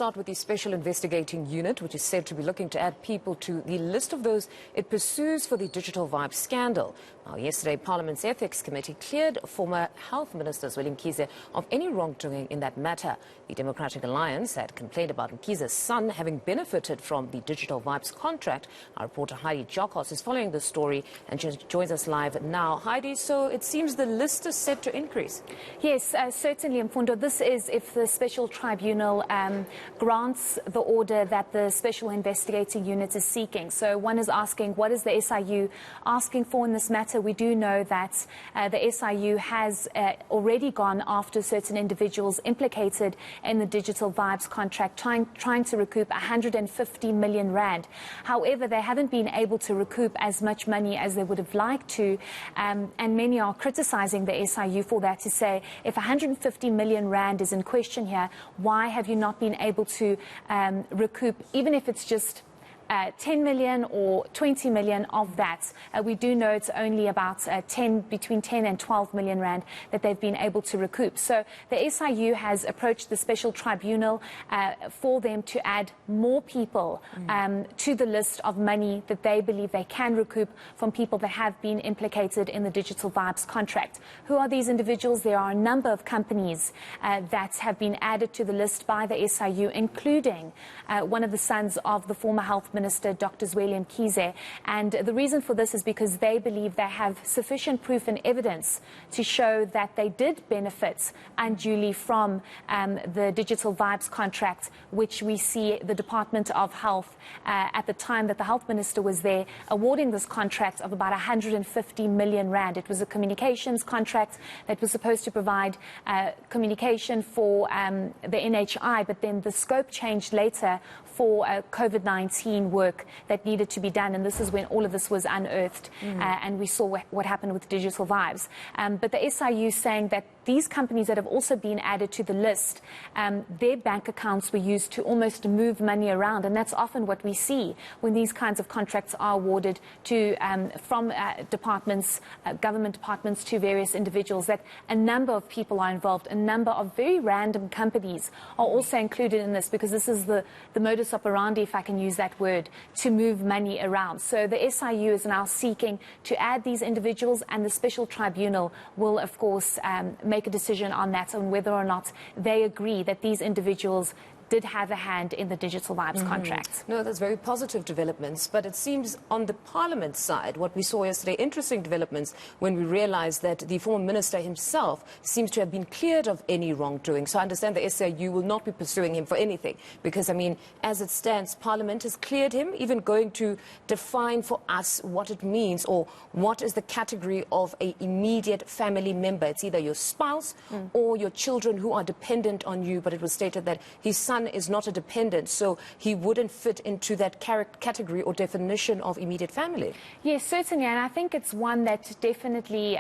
start with the Special Investigating Unit, which is said to be looking to add people to the list of those it pursues for the Digital Vibes scandal. Now, yesterday, Parliament's Ethics Committee cleared former Health Minister Zweli Mkhize of any wrongdoing in that matter. The Democratic Alliance had complained about Mkhize's son having benefited from the Digital Vibes contract. Our reporter Heidi Giokos is following the story and joins us live now. Heidi, so it seems the list is set to increase. Yes, certainly, Mfundo. This is if the Special Tribunal grants the order that the Special Investigating Unit is seeking. So one is asking, what is the SIU asking for in this matter? We do know that the SIU has already gone after certain individuals implicated in the Digital Vibes contract, trying to recoup 150 million rand. However, they haven't been able to recoup as much money as they would have liked to, and many are criticizing the SIU for that, to say, if 150 million rand is in question here, why have you not been able to recoup, even if it's just 10 million or 20 million of that? We do know it's only about between 10 and 12 million rand that they've been able to recoup. So the SIU has approached the Special Tribunal for them to add more people to the list of money that they believe they can recoup from people that have been implicated in the Digital Vibes contract. Who are these individuals? There are a number of companies that have been added to the list by the SIU, including one of the sons of the former Health Minister, Dr. Zweli Mkhize. And the reason for this is because they believe they have sufficient proof and evidence to show that they did benefit unduly from the Digital Vibes contract, which we see the Department of Health, at the time that the Health Minister was there, awarding this contract of about 150 million rand. It was a communications contract that was supposed to provide communication for the NHI, but then the scope changed later for COVID-19 work that needed to be done, and this is when all of this was unearthed, and we saw what happened with Digital Vibes. But the SIU saying that these companies that have also been added to the list, their bank accounts were used to almost move money around, and that's often what we see when these kinds of contracts are awarded to from departments, government departments, to various individuals, that a number of people are involved. A number of very random companies are also included in this, because this is the modus operandi, if I can use that word, to move money around. So the SIU is now seeking to add these individuals, and the Special Tribunal will, of course, make a decision on that, on whether or not they agree that these individuals did have a hand in the Digital Vibes contract. No, that's very positive developments, but it seems on the Parliament side, what we saw yesterday, interesting developments when we realized that the former minister himself seems to have been cleared of any wrongdoing. So I understand the SIU will not be pursuing him for anything, because, I mean, as it stands, Parliament has cleared him, even going to define for us what it means, or what is the category of an immediate family member. It's either your spouse or your children who are dependent on you, but it was stated that his son is not a dependent, so he wouldn't fit into that category or definition of immediate family. Yes, certainly, and I think it's one that definitely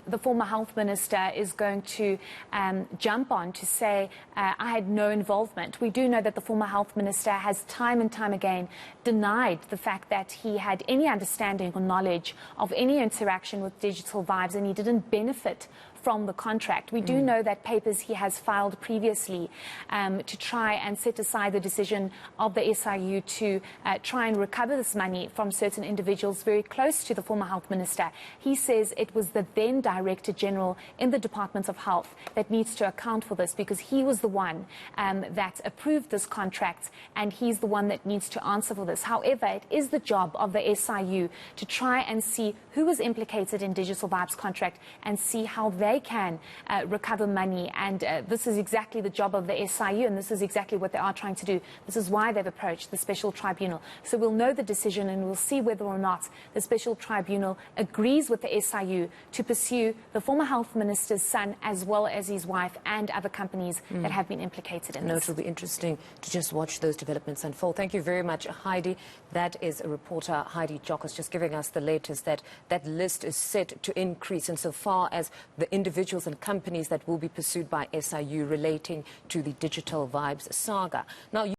the former Health Minister is going to jump on, to say, I had no involvement. We do know that the former Health Minister has time and time again denied the fact that he had any understanding or knowledge of any interaction with Digital Vibes, and he didn't benefit from the contract. We do know that papers he has filed previously to try and set aside the decision of the SIU to try and recover this money from certain individuals very close to the former Health Minister. He says it was the then Director General in the Department of Health that needs to account for this, because he was the one that approved this contract, and he's the one that needs to answer for this. However, it is the job of the SIU to try and see who was implicated in Digital Vibes contract and see how they can recover money, and this is exactly the job of the SIU, and this is exactly what they are trying to do. This is why they've approached the Special Tribunal. So we'll know the decision, and we'll see whether or not the Special Tribunal agrees with the SIU to pursue the former Health Minister's son, as well as his wife, and other companies that have been implicated in this. It will be interesting to just watch those developments unfold. Thank you very much, Heidi. That is a reporter, Heidi Giokos, just giving us the latest, that that list is set to increase insofar as the individuals and companies that will be pursued by SIU relating to the Digital Vibes saga. Now,